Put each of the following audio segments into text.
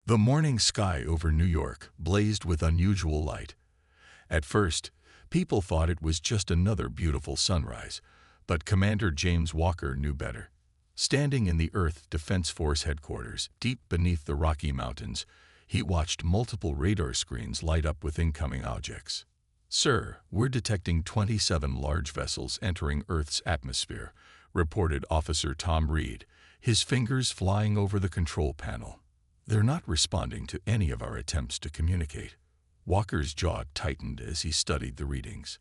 The morning sky over New York blazed with unusual light. At first, people thought it was just another beautiful sunrise, but Commander James Walker knew better. Standing in the Earth Defense Force headquarters, deep beneath the Rocky Mountains, he watched multiple radar screens light up with incoming objects. "Sir, we're detecting 27 large vessels entering Earth's atmosphere," reported Officer Tom Reed, his fingers flying over the control panel. "They're not responding to any of our attempts to communicate." Walker's jaw tightened as he studied the readings.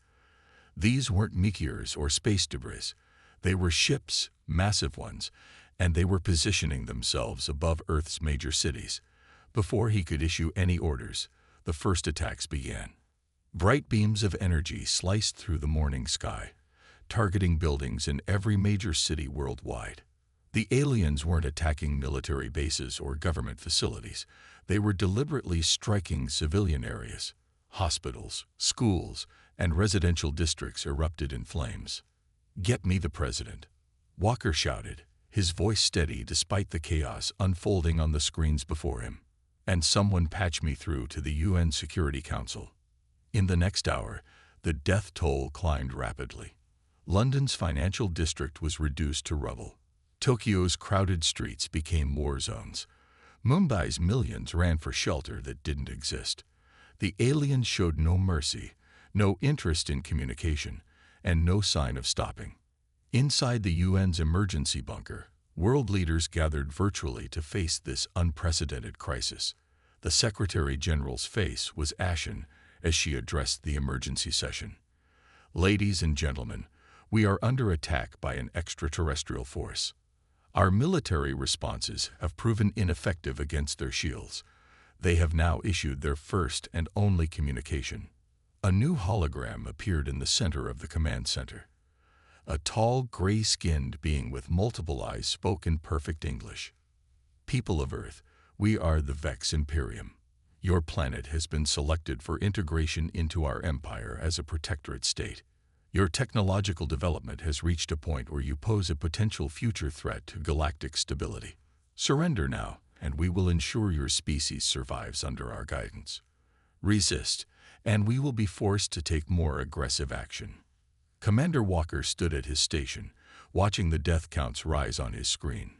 These weren't meteors or space debris. They were ships, massive ones, and they were positioning themselves above Earth's major cities. Before he could issue any orders, the first attacks began. Bright beams of energy sliced through the morning sky, targeting buildings in every major city worldwide. The aliens weren't attacking military bases or government facilities. They were deliberately striking civilian areas. Hospitals, schools, and residential districts erupted in flames. "Get me the president," Walker shouted, his voice steady despite the chaos unfolding on the screens before him. "And someone patch me through to the UN Security Council." In the next hour, the death toll climbed rapidly. London's financial district was reduced to rubble. Tokyo's crowded streets became war zones. Mumbai's millions ran for shelter that didn't exist. The aliens showed no mercy, no interest in communication, and no sign of stopping. Inside the UN's emergency bunker, world leaders gathered virtually to face this unprecedented crisis. The Secretary General's face was ashen as she addressed the emergency session. "Ladies and gentlemen, we are under attack by an extraterrestrial force. Our military responses have proven ineffective against their shields. They have now issued their first and only communication." A new hologram appeared in the center of the command center. A tall, gray-skinned being with multiple eyes spoke in perfect English. "People of Earth, we are the Vex Imperium. Your planet has been selected for integration into our empire as a protectorate state. Your technological development has reached a point where you pose a potential future threat to galactic stability. Surrender now, and we will ensure your species survives under our guidance. Resist, and we will be forced to take more aggressive action." Commander Walker stood at his station, watching the death counts rise on his screen.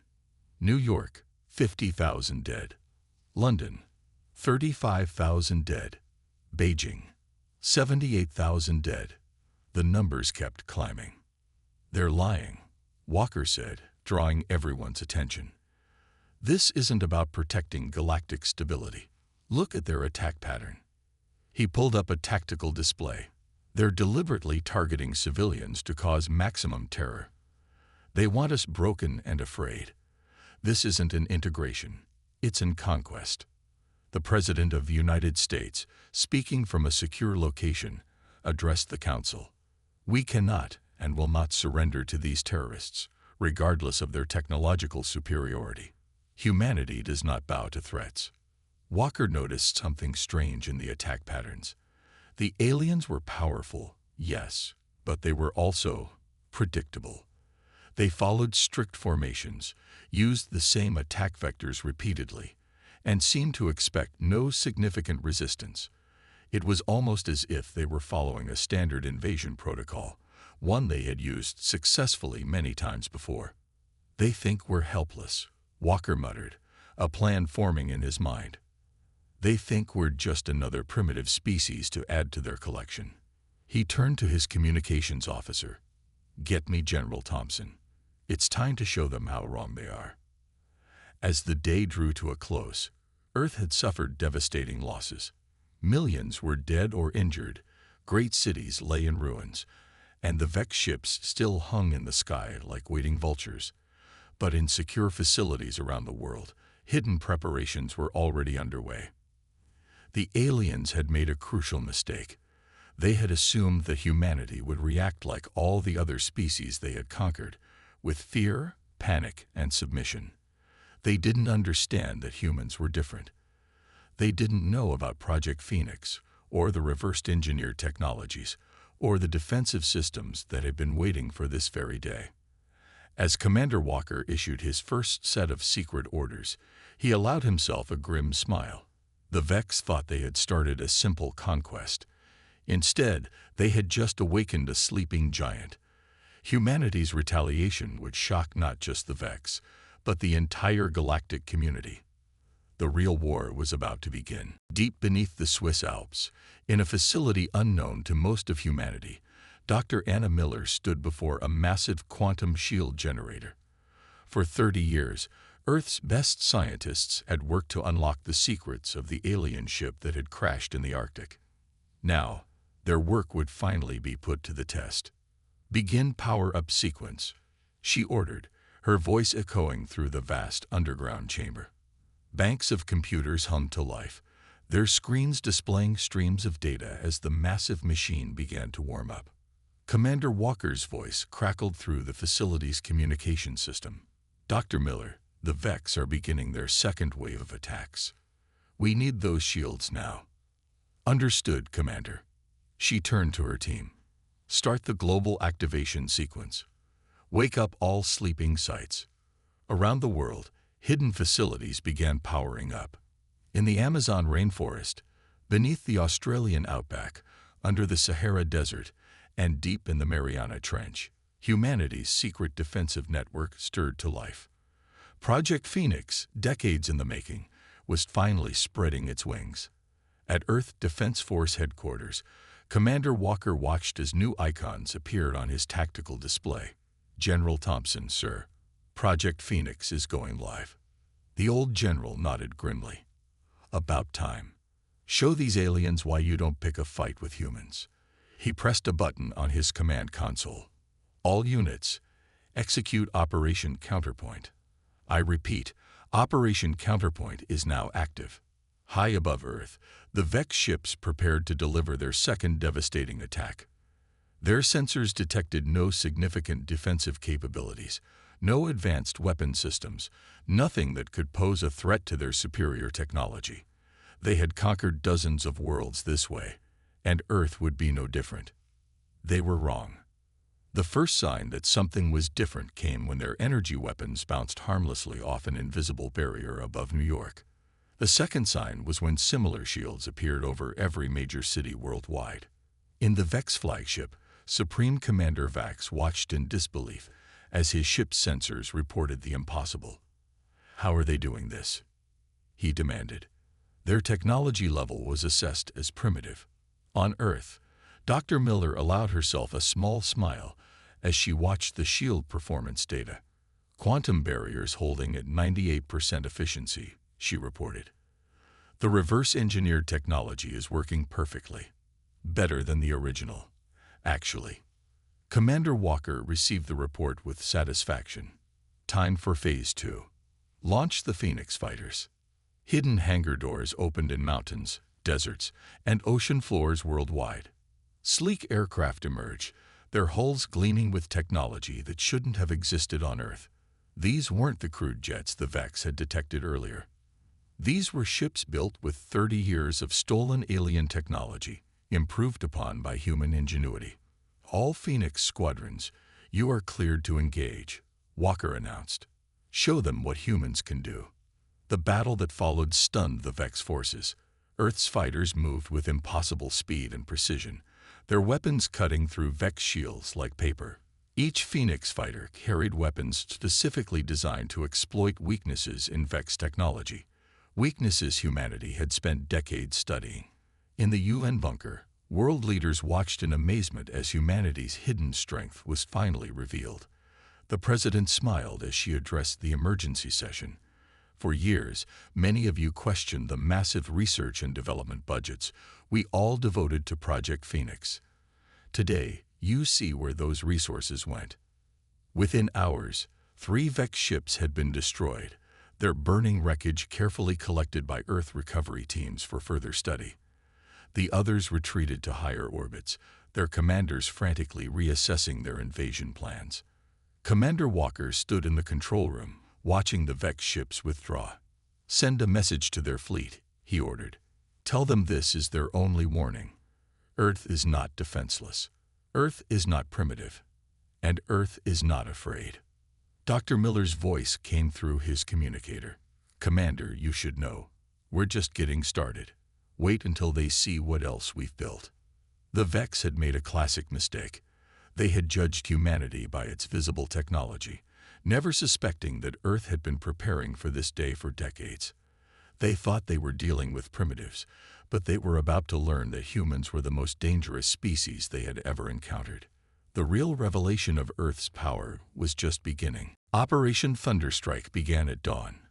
New York, 50,000 dead. London, 35,000 dead. Beijing, 78,000 dead. The numbers kept climbing. "They're lying," Walker said, drawing everyone's attention. "This isn't about protecting galactic stability. Look at their attack pattern." He pulled up a tactical display. "They're deliberately targeting civilians to cause maximum terror. They want us broken and afraid. This isn't an integration. It's an conquest." The President of the United States, speaking from a secure location, addressed the Council. "We cannot and will not surrender to these terrorists, regardless of their technological superiority. Humanity does not bow to threats." Walker noticed something strange in the attack patterns. The aliens were powerful, yes, but they were also predictable. They followed strict formations, used the same attack vectors repeatedly, and seemed to expect no significant resistance. It was almost as if they were following a standard invasion protocol, one they had used successfully many times before. "They think we're helpless," Walker muttered, a plan forming in his mind. "They think we're just another primitive species to add to their collection." He turned to his communications officer. "Get me General Thompson. It's time to show them how wrong they are." As the day drew to a close, Earth had suffered devastating losses. Millions were dead or injured, great cities lay in ruins, and the Vex ships still hung in the sky like waiting vultures. But in secure facilities around the world, hidden preparations were already underway. The aliens had made a crucial mistake. They had assumed that humanity would react like all the other species they had conquered, with fear, panic, and submission. They didn't understand that humans were different. They didn't know about Project Phoenix, or the reversed engineered technologies, or the defensive systems that had been waiting for this very day. As Commander Walker issued his first set of secret orders, he allowed himself a grim smile. The Vex thought they had started a simple conquest. Instead, they had just awakened a sleeping giant. Humanity's retaliation would shock not just the Vex, but the entire galactic community. The real war was about to begin. Deep beneath the Swiss Alps, in a facility unknown to most of humanity, Dr. Anna Miller stood before a massive quantum shield generator. For 30 years, Earth's best scientists had worked to unlock the secrets of the alien ship that had crashed in the Arctic. Now, their work would finally be put to the test. "Begin power-up sequence," she ordered, her voice echoing through the vast underground chamber. Banks of computers hummed to life, their screens displaying streams of data as the massive machine began to warm up. Commander Walker's voice crackled through the facility's communication system. "Dr. Miller, the Vex are beginning their second wave of attacks. We need those shields now." "Understood, Commander." She turned to her team. "Start the global activation sequence. Wake up all sleeping sites." Around the world, hidden facilities began powering up. In the Amazon rainforest, beneath the Australian outback, under the Sahara Desert, and deep in the Mariana Trench, humanity's secret defensive network stirred to life. Project Phoenix, decades in the making, was finally spreading its wings. At Earth Defense Force headquarters, Commander Walker watched as new icons appeared on his tactical display. "General Thompson, sir. Project Phoenix is going live." The old general nodded grimly. "About time. Show these aliens why you don't pick a fight with humans." He pressed a button on his command console. "All units, execute Operation Counterpoint." I repeat, Operation Counterpoint is now active. High above Earth, the Vex ships prepared to deliver their second devastating attack. Their sensors detected no significant defensive capabilities, no advanced weapon systems, nothing that could pose a threat to their superior technology. They had conquered dozens of worlds this way, and Earth would be no different. They were wrong. The first sign that something was different came when their energy weapons bounced harmlessly off an invisible barrier above New York. The second sign was when similar shields appeared over every major city worldwide. In the Vex flagship, Supreme Commander Vax watched in disbelief as his ship's sensors reported the impossible. "How are they doing this?" he demanded. Their technology level was assessed as primitive. On Earth, Dr. Miller allowed herself a small smile as she watched the shield performance data. "Quantum barriers holding at 98% efficiency," she reported. "The reverse-engineered technology is working perfectly. Better than the original, actually." Commander Walker received the report with satisfaction. Time for Phase 2. Launch the Phoenix fighters. Hidden hangar doors opened in mountains, deserts, and ocean floors worldwide. Sleek aircraft emerged, their hulls gleaming with technology that shouldn't have existed on Earth. These weren't the crude jets the Vex had detected earlier. These were ships built with 30 years of stolen alien technology, improved upon by human ingenuity. "All Phoenix squadrons, you are cleared to engage," Walker announced. "Show them what humans can do." The battle that followed stunned the Vex forces. Earth's fighters moved with impossible speed and precision, their weapons cutting through Vex shields like paper. Each Phoenix fighter carried weapons specifically designed to exploit weaknesses in Vex technology, weaknesses humanity had spent decades studying. In the UN bunker, world leaders watched in amazement as humanity's hidden strength was finally revealed. The president smiled as she addressed the emergency session. "For years, many of you questioned the massive research and development budgets we all devoted to Project Phoenix. Today, you see where those resources went." Within hours, 3 Vex ships had been destroyed, their burning wreckage carefully collected by Earth recovery teams for further study. The others retreated to higher orbits, their commanders frantically reassessing their invasion plans. Commander Walker stood in the control room, watching the Vex ships withdraw. "Send a message to their fleet," he ordered. "Tell them this is their only warning. Earth is not defenseless. Earth is not primitive. And Earth is not afraid." Dr. Miller's voice came through his communicator. "Commander, you should know. We're just getting started. Wait until they see what else we've built." The Vex had made a classic mistake. They had judged humanity by its visible technology, never suspecting that Earth had been preparing for this day for decades. They thought they were dealing with primitives, but they were about to learn that humans were the most dangerous species they had ever encountered. The real revelation of Earth's power was just beginning. Operation Thunderstrike began at dawn.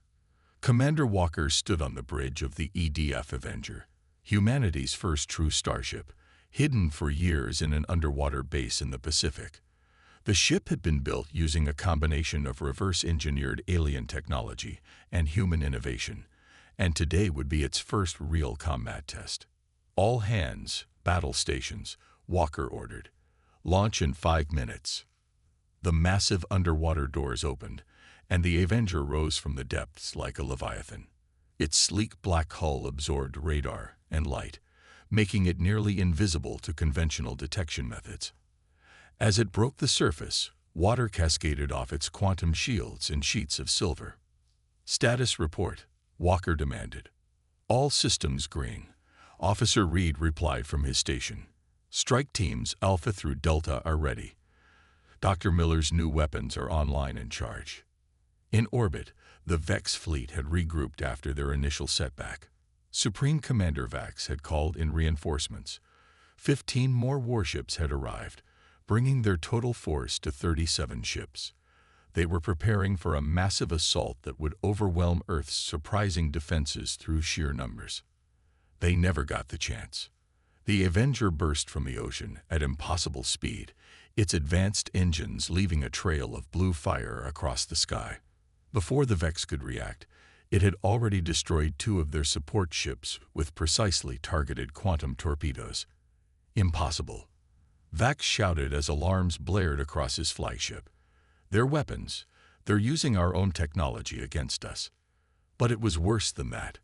Commander Walker stood on the bridge of the EDF Avenger, humanity's first true starship, hidden for years in an underwater base in the Pacific. The ship had been built using a combination of reverse-engineered alien technology and human innovation, and today would be its first real combat test. "All hands, battle stations," Walker ordered. "Launch in 5 minutes." The massive underwater doors opened, and the Avenger rose from the depths like a leviathan. Its sleek black hull absorbed radar and light, making it nearly invisible to conventional detection methods. As it broke the surface, water cascaded off its quantum shields in sheets of silver. "Status report," Walker demanded. "All systems green," Officer Reed replied from his station. "Strike teams Alpha through Delta are ready. Dr. Miller's new weapons are online and charge." In orbit, the Vex fleet had regrouped after their initial setback. Supreme Commander Vax had called in reinforcements. 15 more warships had arrived, bringing their total force to 37 ships. They were preparing for a massive assault that would overwhelm Earth's surprising defenses through sheer numbers. They never got the chance. The Avenger burst from the ocean at impossible speed, its advanced engines leaving a trail of blue fire across the sky. Before the Vex could react, it had already destroyed 2 of their support ships with precisely targeted quantum torpedoes. "Impossible," Vax shouted as alarms blared across his flagship. "They're weapons. They're using our own technology against us." But it was worse than that.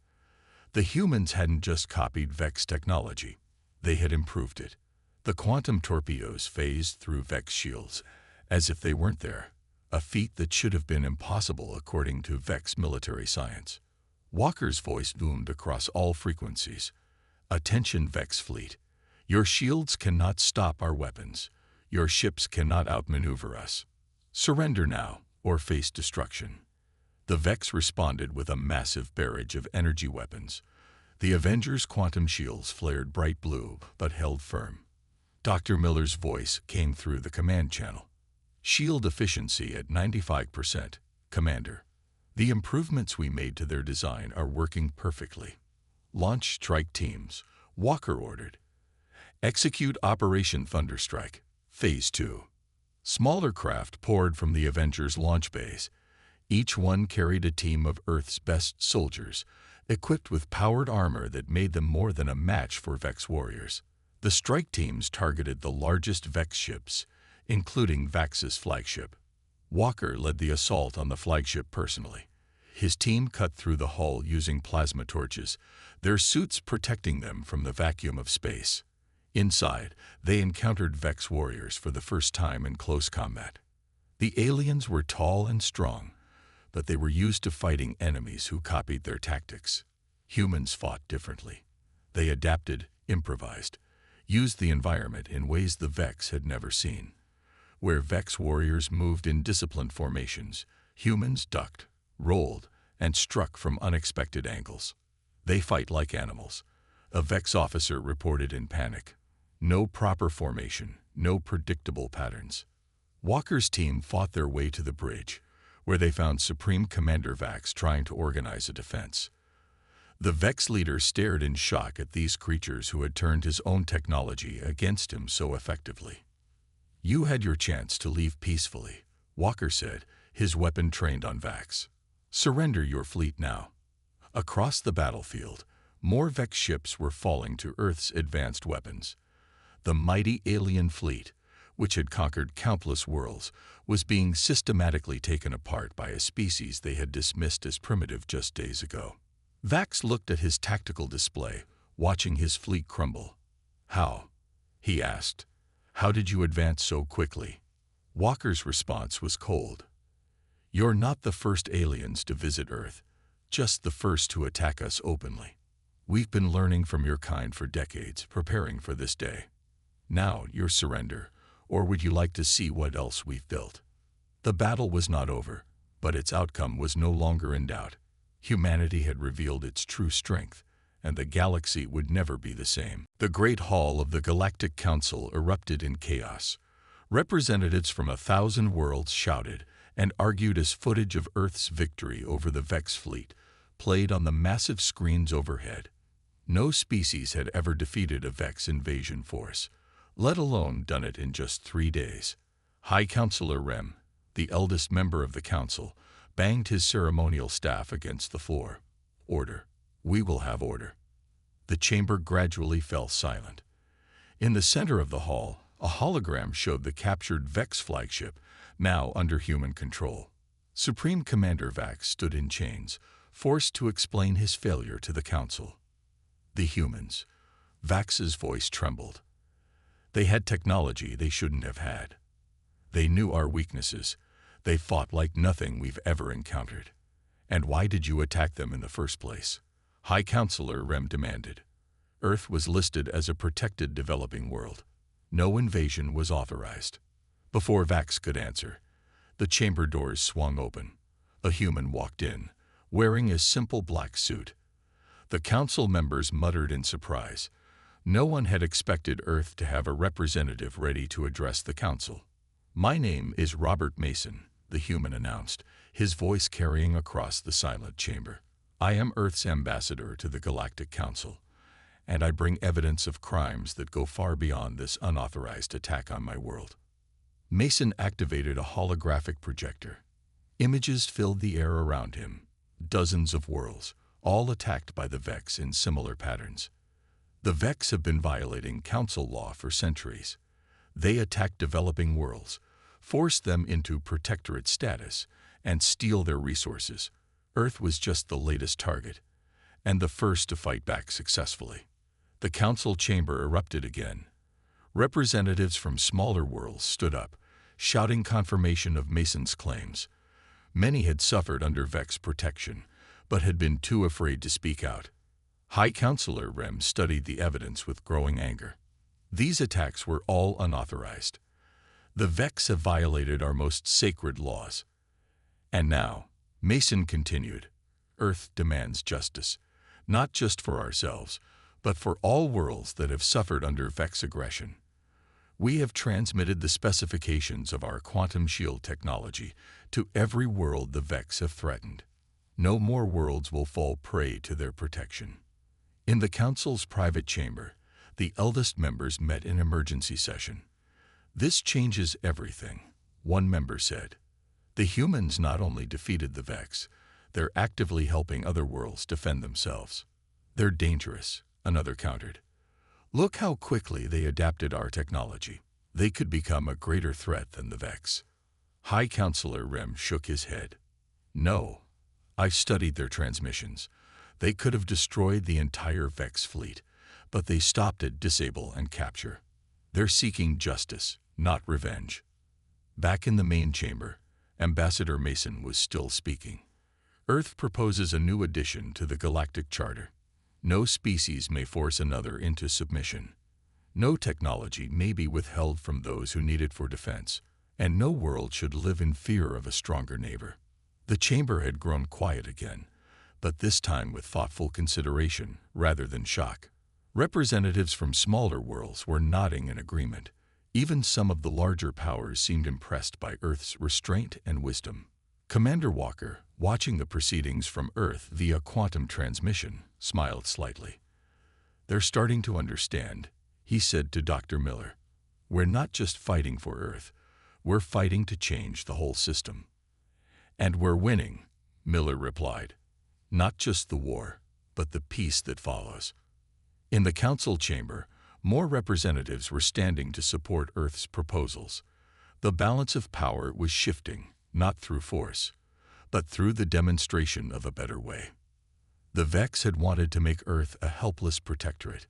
The humans hadn't just copied Vex technology. They had improved it. The quantum torpedoes phased through Vex shields as if they weren't there, a feat that should have been impossible according to Vex military science. Walker's voice boomed across all frequencies. "Attention, Vex fleet. Your shields cannot stop our weapons. Your ships cannot outmaneuver us. Surrender now, or face destruction." The Vex responded with a massive barrage of energy weapons. The Avenger's quantum shields flared bright blue, but held firm. Dr. Miller's voice came through the command channel. "Shield efficiency at 95%, Commander. The improvements we made to their design are working perfectly." "Launch strike teams," Walker ordered. "Execute Operation Thunderstrike, Phase 2. Smaller craft poured from the Avenger's launch bays. Each one carried a team of Earth's best soldiers, equipped with powered armor that made them more than a match for Vex warriors. The strike teams targeted the largest Vex ships, including Vax's flagship. Walker led the assault on the flagship personally. His team cut through the hull using plasma torches, their suits protecting them from the vacuum of space. Inside, they encountered Vex warriors for the first time in close combat. The aliens were tall and strong, but they were used to fighting enemies who copied their tactics. Humans fought differently. They adapted, improvised, used the environment in ways the Vex had never seen. Where Vex warriors moved in disciplined formations, humans ducked, rolled, and struck from unexpected angles. "They fight like animals," a Vex officer reported in panic. "No proper formation, no predictable patterns." Walker's team fought their way to the bridge, where they found Supreme Commander Vax trying to organize a defense. The Vex leader stared in shock at these creatures who had turned his own technology against him so effectively. "You had your chance to leave peacefully," Walker said, his weapon trained on Vax. "Surrender your fleet now." Across the battlefield, more Vex ships were falling to Earth's advanced weapons. The mighty alien fleet, which had conquered countless worlds, was being systematically taken apart by a species they had dismissed as primitive just days ago. Vax looked at his tactical display, watching his fleet crumble. "How?" he asked. "How did you advance so quickly?" Walker's response was cold. You're not the first aliens to visit Earth, just the first to attack us openly. We've been learning from your kind for decades, preparing for this day. Now, your surrender, or would you like to see what else we've built? The battle was not over, but its outcome was no longer in doubt. Humanity had revealed its true strength, and the galaxy would never be the same. The Great Hall of the Galactic Council erupted in chaos. Representatives from 1,000 worlds shouted and argued as footage of Earth's victory over the Vex fleet played on the massive screens overhead. No species had ever defeated a Vex invasion force, let alone done it in just 3 days. High Counselor Rem, the eldest member of the council, banged his ceremonial staff against the floor. Order. We will have order. The chamber gradually fell silent. In the center of the hall, a hologram showed the captured Vex flagship, now under human control. Supreme Commander Vax stood in chains, forced to explain his failure to the council. The humans. Vax's voice trembled. They had technology they shouldn't have had. They knew our weaknesses. They fought like nothing we've ever encountered. And why did you attack them in the first place? High Counselor Rem demanded. Earth was listed as a protected developing world. No invasion was authorized. Before Vax could answer, the chamber doors swung open. A human walked in, wearing a simple black suit. The council members muttered in surprise. No one had expected Earth to have a representative ready to address the council. My name is Robert Mason, the human announced, his voice carrying across the silent chamber. I am Earth's ambassador to the Galactic Council, and I bring evidence of crimes that go far beyond this unauthorized attack on my world. Mason activated a holographic projector. Images filled the air around him, dozens of worlds, all attacked by the Vex in similar patterns. The Vex have been violating council law for centuries. They attack developing worlds, force them into protectorate status, and steal their resources. Earth was just the latest target, and the first to fight back successfully. The council chamber erupted again. Representatives from smaller worlds stood up, shouting confirmation of Mason's claims. Many had suffered under Vex protection, but had been too afraid to speak out. High Counselor Rem studied the evidence with growing anger. These attacks were all unauthorized. The Vex have violated our most sacred laws. And now, Mason continued, Earth demands justice, not just for ourselves, but for all worlds that have suffered under Vex aggression. We have transmitted the specifications of our quantum shield technology to every world the Vex have threatened. No more worlds will fall prey to their protection. In the Council's private chamber, the eldest members met in emergency session. This changes everything, one member said. The humans not only defeated the Vex, they're actively helping other worlds defend themselves. They're dangerous, another countered. Look how quickly they adapted our technology. They could become a greater threat than the Vex. High Counselor Rem shook his head. No, I've studied their transmissions. They could have destroyed the entire Vex fleet, but they stopped at disable and capture. They're seeking justice, not revenge. Back in the main chamber, Ambassador Mason was still speaking. Earth proposes a new addition to the Galactic Charter. No species may force another into submission. No technology may be withheld from those who need it for defense, and no world should live in fear of a stronger neighbor. The chamber had grown quiet again, but this time with thoughtful consideration rather than shock. Representatives from smaller worlds were nodding in agreement. Even some of the larger powers seemed impressed by Earth's restraint and wisdom. Commander Walker, watching the proceedings from Earth via quantum transmission, smiled slightly. They're starting to understand, he said to Dr. Miller. We're not just fighting for Earth, we're fighting to change the whole system. And we're winning, Miller replied. Not just the war, but the peace that follows. In the council chamber, more representatives were standing to support Earth's proposals. The balance of power was shifting, not through force, but through the demonstration of a better way. The Vex had wanted to make Earth a helpless protectorate.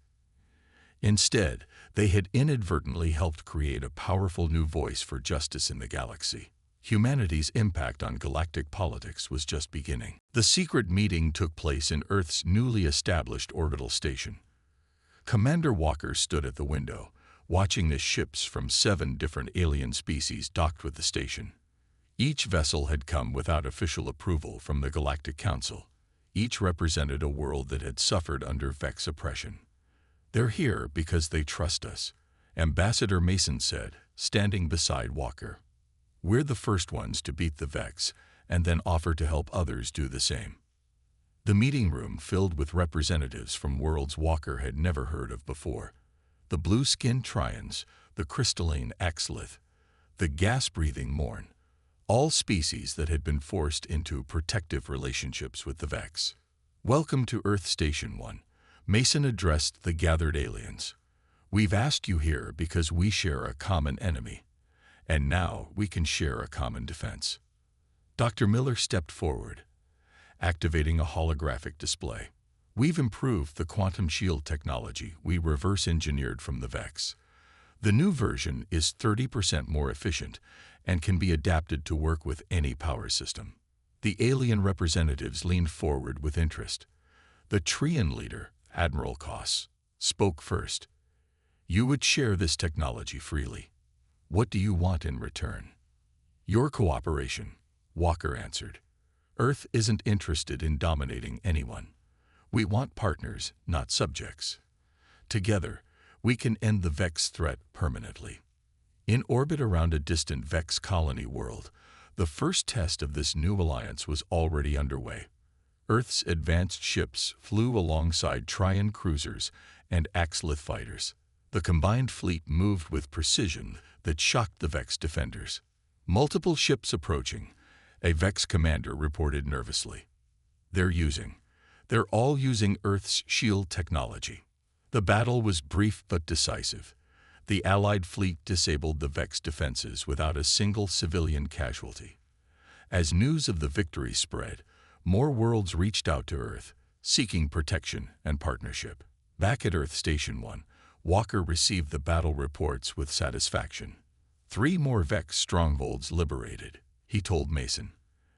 Instead, they had inadvertently helped create a powerful new voice for justice in the galaxy. Humanity's impact on galactic politics was just beginning. The secret meeting took place in Earth's newly established orbital station. Commander Walker stood at the window, watching the ships from 7 different alien species docked with the station. Each vessel had come without official approval from the Galactic Council. Each represented a world that had suffered under Vex oppression. "They're here because they trust us," Ambassador Mason said, standing beside Walker. "We're the first ones to beat the Vex and then offer to help others do the same." The meeting room filled with representatives from worlds Walker had never heard of before. The blue-skinned Trions, the crystalline Axolith, the gas-breathing Morn, all species that had been forced into protective relationships with the Vex. "Welcome to Earth Station 1, Mason addressed the gathered aliens. "We've asked you here because we share a common enemy, and now we can share a common defense." Dr. Miller stepped forward, activating a holographic display. "We've improved the quantum shield technology we reverse-engineered from the Vex. The new version is 30% more efficient and can be adapted to work with any power system." The alien representatives leaned forward with interest. The Trian leader, Admiral Koss, spoke first. "You would share this technology freely. What do you want in return?" "Your cooperation," Walker answered. "Earth isn't interested in dominating anyone. We want partners, not subjects. Together, we can end the Vex threat permanently." In orbit around a distant Vex colony world, the first test of this new alliance was already underway. Earth's advanced ships flew alongside Trian cruisers and Axolith fighters. The combined fleet moved with precision that shocked the Vex defenders. "Multiple ships approaching," a Vex commander reported nervously. They're all using Earth's shield technology." The battle was brief but decisive. The Allied fleet disabled the Vex defenses without a single civilian casualty. As news of the victory spread, more worlds reached out to Earth, seeking protection and partnership. Back at Earth Station 1, Walker received the battle reports with satisfaction. 3 more Vex strongholds liberated, he told Mason.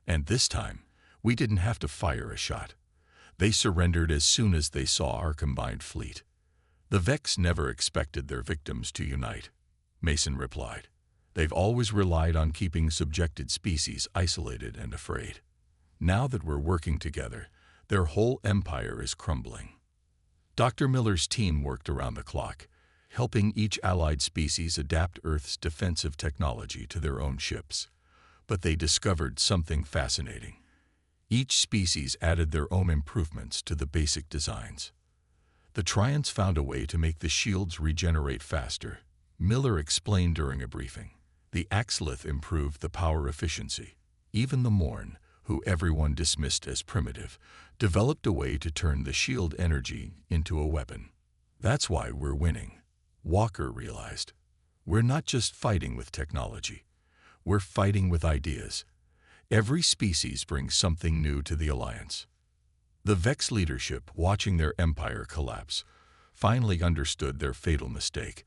"And this time, we didn't have to fire a shot. They surrendered as soon as they saw our combined fleet." "The Vex never expected their victims to unite," Mason replied. "They've always relied on keeping subjected species isolated and afraid. Now that we're working together, their whole empire is crumbling." Dr. Miller's team worked around the clock, helping each allied species adapt Earth's defensive technology to their own ships. But they discovered something fascinating. Each species added their own improvements to the basic designs. The Trions found a way to make the shields regenerate faster, Miller explained during a briefing. The Axolith improved the power efficiency. Even the Morn, who everyone dismissed as primitive, developed a way to turn the shield energy into a weapon. "That's why we're winning," Walker realized. "We're not just fighting with technology. We're fighting with ideas. Every species brings something new to the Alliance." The Vex leadership, watching their empire collapse, finally understood their fatal mistake.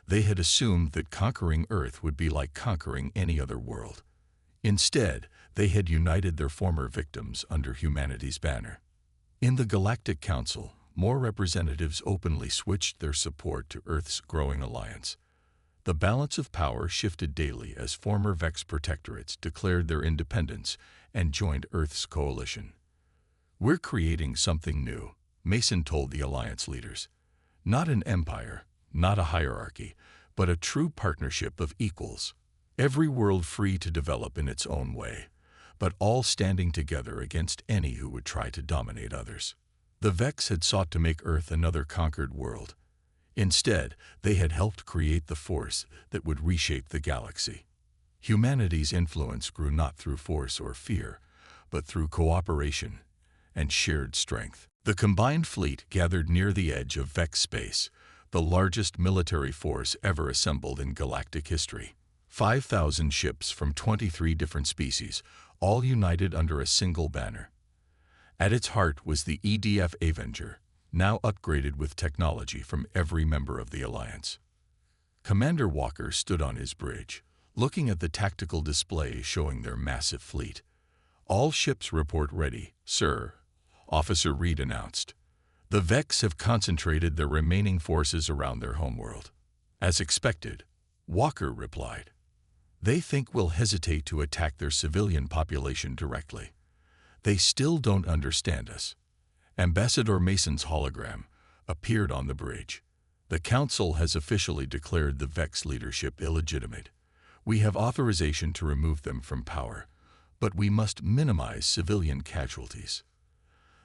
They had assumed that conquering Earth would be like conquering any other world. Instead, they had united their former victims under humanity's banner. In the Galactic Council, more representatives openly switched their support to Earth's growing alliance. The balance of power shifted daily as former Vex protectorates declared their independence and joined Earth's coalition. "We're creating something new," Mason told the alliance leaders. "Not an empire, not a hierarchy, but a true partnership of equals. Every world free to develop in its own way, but all standing together against any who would try to dominate others." The Vex had sought to make Earth another conquered world. Instead, they had helped create the force that would reshape the galaxy. Humanity's influence grew not through force or fear, but through cooperation and shared strength. The combined fleet gathered near the edge of Vex space, the largest military force ever assembled in galactic history. 5,000 ships from 23 different species, all united under a single banner. At its heart was the EDF Avenger, now upgraded with technology from every member of the Alliance. Commander Walker stood on his bridge, looking at the tactical display showing their massive fleet. "All ships report ready, sir," Officer Reed announced. "The Vex have concentrated their remaining forces around their homeworld." "As expected," Walker replied. "They think we'll hesitate to attack their civilian population directly. They still don't understand us." Ambassador Mason's hologram appeared on the bridge. "The Council has officially declared the Vex leadership illegitimate. We have authorization to remove them from power, but we must minimize civilian casualties."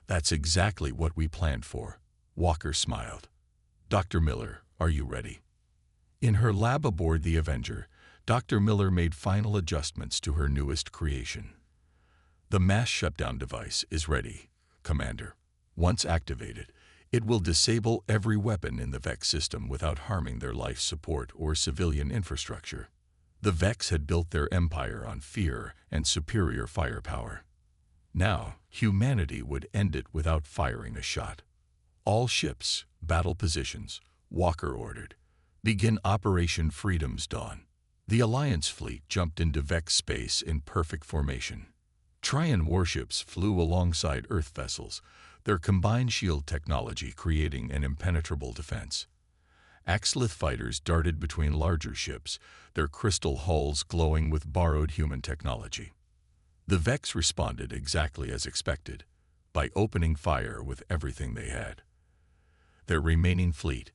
"That's exactly what we planned for," Walker smiled. "Dr. Miller, are you ready?" In her lab aboard the Avenger, Dr. Miller made final adjustments to her newest creation. "The mass shutdown device is ready, Commander. Once activated, it will disable every weapon in the Vex system without harming their life support or civilian infrastructure." The Vex had built their empire on fear and superior firepower. Now, humanity would end it without firing a shot. "All ships, battle positions," Walker ordered. "Begin Operation Freedom's Dawn." The Alliance fleet jumped into Vex space in perfect formation. Trion warships flew alongside Earth vessels, their combined shield technology creating an impenetrable defense. Axlith fighters darted between larger ships, their crystal hulls glowing with borrowed human technology. The Vex responded exactly as expected, by opening fire with everything they had. Their remaining fleet,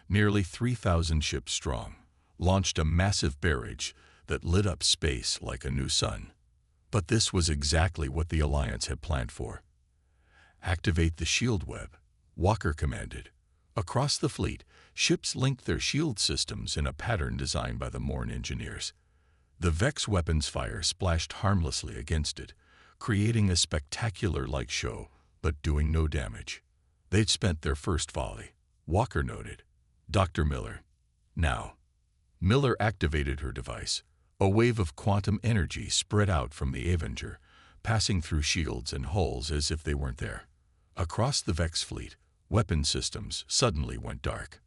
nearly 3,000 ships strong, launched a massive barrage that lit up space like a new sun. But this was exactly what the Alliance had planned for. "Activate the shield web," Walker commanded. Across the fleet, ships linked their shield systems in a pattern designed by the Morn engineers. The Vex weapons fire splashed harmlessly against it, creating a spectacular light show, but doing no damage. "They'd spent their first volley," Walker noted. "Dr. Miller, now." Miller activated her device. A wave of quantum energy spread out from the Avenger, passing through shields and hulls as if they weren't there. Across the Vex fleet, weapon systems suddenly went dark.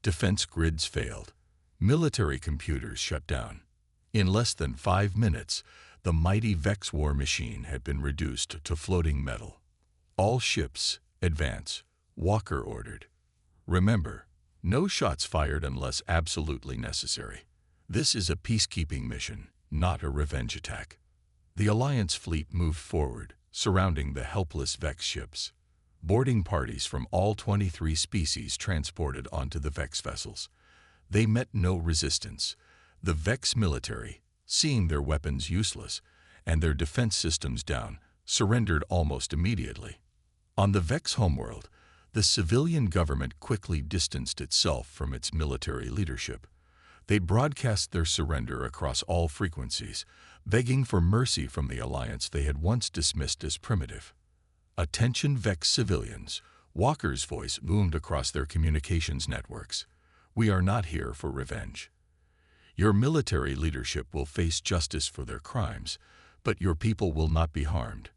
Defense grids failed. Military computers shut down. In less than 5 minutes, the mighty Vex war machine had been reduced to floating metal. "All ships, advance," Walker ordered. "Remember, no shots fired unless absolutely necessary. This is a peacekeeping mission, not a revenge attack." The Alliance fleet moved forward, surrounding the helpless Vex ships. Boarding parties from all 23 species transported onto the Vex vessels. They met no resistance. The Vex military, seeing their weapons useless and their defense systems down, surrendered almost immediately. On the Vex homeworld, the civilian government quickly distanced itself from its military leadership. They broadcast their surrender across all frequencies, begging for mercy from the Alliance they had once dismissed as primitive. "Attention Vex civilians," Walker's voice boomed across their communications networks. "We are not here for revenge. Your military leadership will face justice for their crimes, but your people will not be harmed.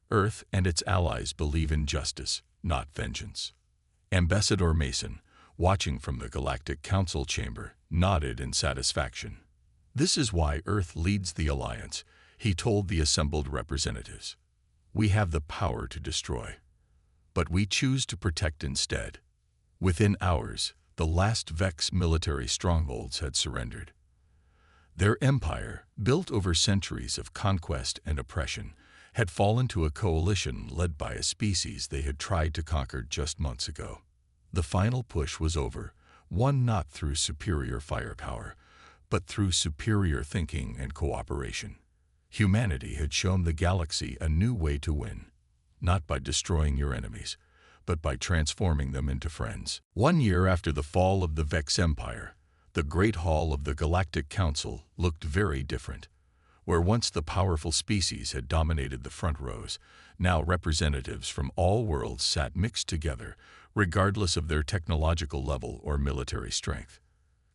Earth and its allies believe in justice, not vengeance." Ambassador Mason, watching from the Galactic Council chamber, nodded in satisfaction. "This is why Earth leads the Alliance," he told the assembled representatives. "We have the power to destroy, but we choose to protect instead." Within hours, the last Vex military strongholds had surrendered. Their empire, built over centuries of conquest and oppression, had fallen to a coalition led by a species they had tried to conquer just months ago. The final push was over, won not through superior firepower, but through superior thinking and cooperation. Humanity had shown the galaxy a new way to win, not by destroying your enemies, but by transforming them into friends. 1 year after the fall of the Vex Empire, the Great Hall of the Galactic Council looked very different. Where once the powerful species had dominated the front rows, now representatives from all worlds sat mixed together, regardless of their technological level or military strength.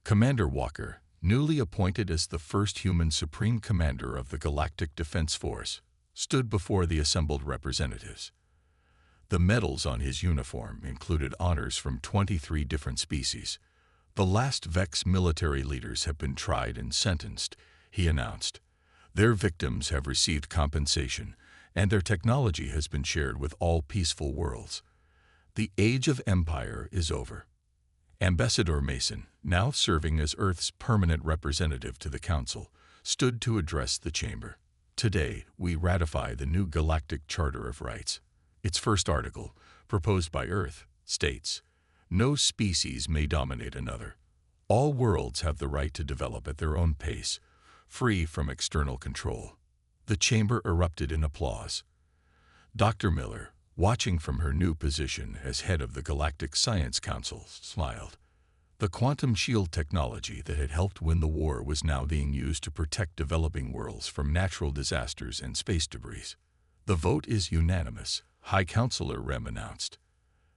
Commander Walker, newly appointed as the first human Supreme Commander of the Galactic Defense Force, stood before the assembled representatives. The medals on his uniform included honors from 23 different species. The last Vex military leaders have been tried and sentenced, he announced. Their victims have received compensation, and their technology has been shared with all peaceful worlds. The age of empire is over. Ambassador Mason, now serving as Earth's permanent representative to the Council, stood to address the chamber. Today, we ratify the new Galactic Charter of Rights. Its first article, proposed by Earth, states, "No species may dominate another. All worlds have the right to develop at their own pace, free from external control." The chamber erupted in applause. Dr. Miller, watching from her new position as head of the Galactic Science Council, smiled. The quantum shield technology that had helped win the war was now being used to protect developing worlds from natural disasters and space debris. "The vote is unanimous," High Counselor Rem announced.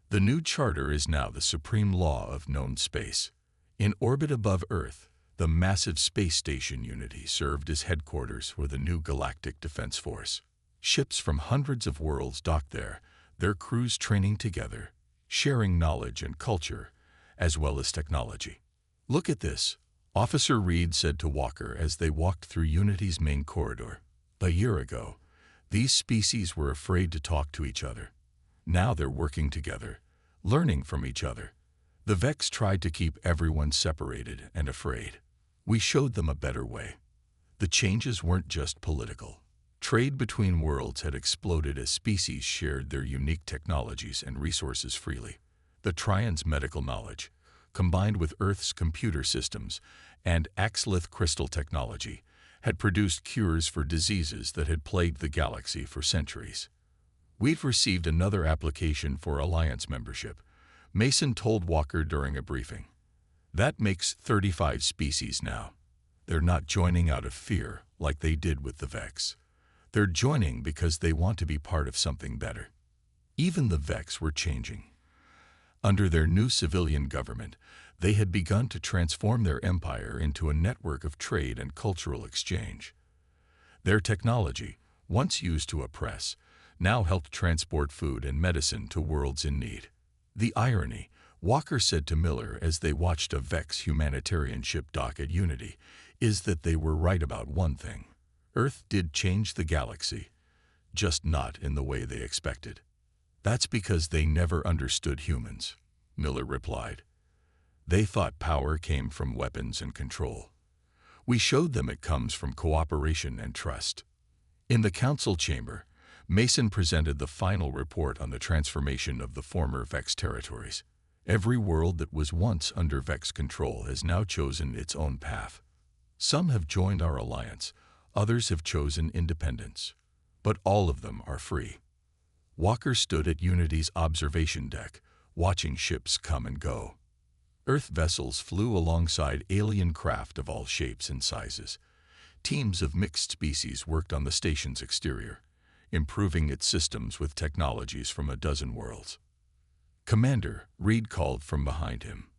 "The new charter is now the supreme law of known space." In orbit above Earth, the massive space station Unity served as headquarters for the new Galactic Defense Force. Ships from hundreds of worlds docked there, their crews training together, sharing knowledge and culture, as well as technology. "Look at this," Officer Reed said to Walker as they walked through Unity's main corridor. "A year ago, these species were afraid to talk to each other. Now they're working together, learning from each other. The Vex tried to keep everyone separated and afraid. We showed them a better way." The changes weren't just political. Trade between worlds had exploded as species shared their unique technologies and resources freely. The Trion's medical knowledge, combined with Earth's computer systems and Axlith crystal technology, had produced cures for diseases that had plagued the galaxy for centuries. "We've received another application for Alliance membership," Mason told Walker during a briefing. "That makes 35 species now. They're not joining out of fear like they did with the Vex. They're joining because they want to be part of something better." Even the Vex were changing. Under their new civilian government, they had begun to transform their empire into a network of trade and cultural exchange. Their technology, once used to oppress, now helped transport food and medicine to worlds in need. "The irony," Walker said to Miller as they watched a Vex humanitarian ship dock at Unity, "is that they were right about one thing. Earth did change the galaxy, just not in the way they expected." "That's because they never understood humans," Miller replied. "They thought power came from weapons and control. We showed them it comes from cooperation and trust." In the council chamber, Mason presented the final report on the transformation of the former Vex territories. Every world that was once under Vex control has now chosen its own path. Some have joined our alliance, others have chosen independence. But all of them are free. Walker stood at Unity's observation deck, watching ships come and go. Earth vessels flew alongside alien craft of all shapes and sizes. Teams of mixed species worked on the station's exterior, improving its systems with technologies from a dozen worlds. "Commander," Reed called from behind him.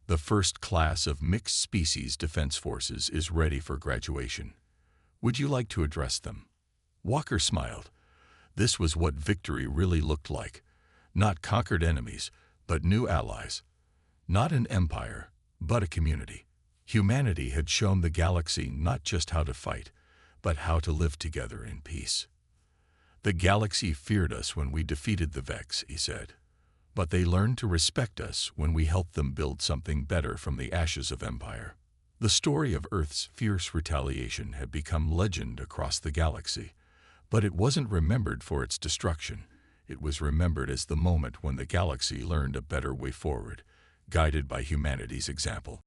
"The first class of mixed species defense forces is ready for graduation. Would you like to address them?" Walker smiled. This was what victory really looked like. Not conquered enemies, but new allies. Not an empire, but a community. Humanity had shown the galaxy not just how to fight, but how to live together in peace. "The galaxy feared us when we defeated the Vex," he said. "But they learned to respect us when we helped them build something better from the ashes of empire." The story of Earth's fierce retaliation had become legend across the galaxy, but it wasn't remembered for its destruction. It was remembered as the moment when the galaxy learned a better way forward, guided by humanity's example.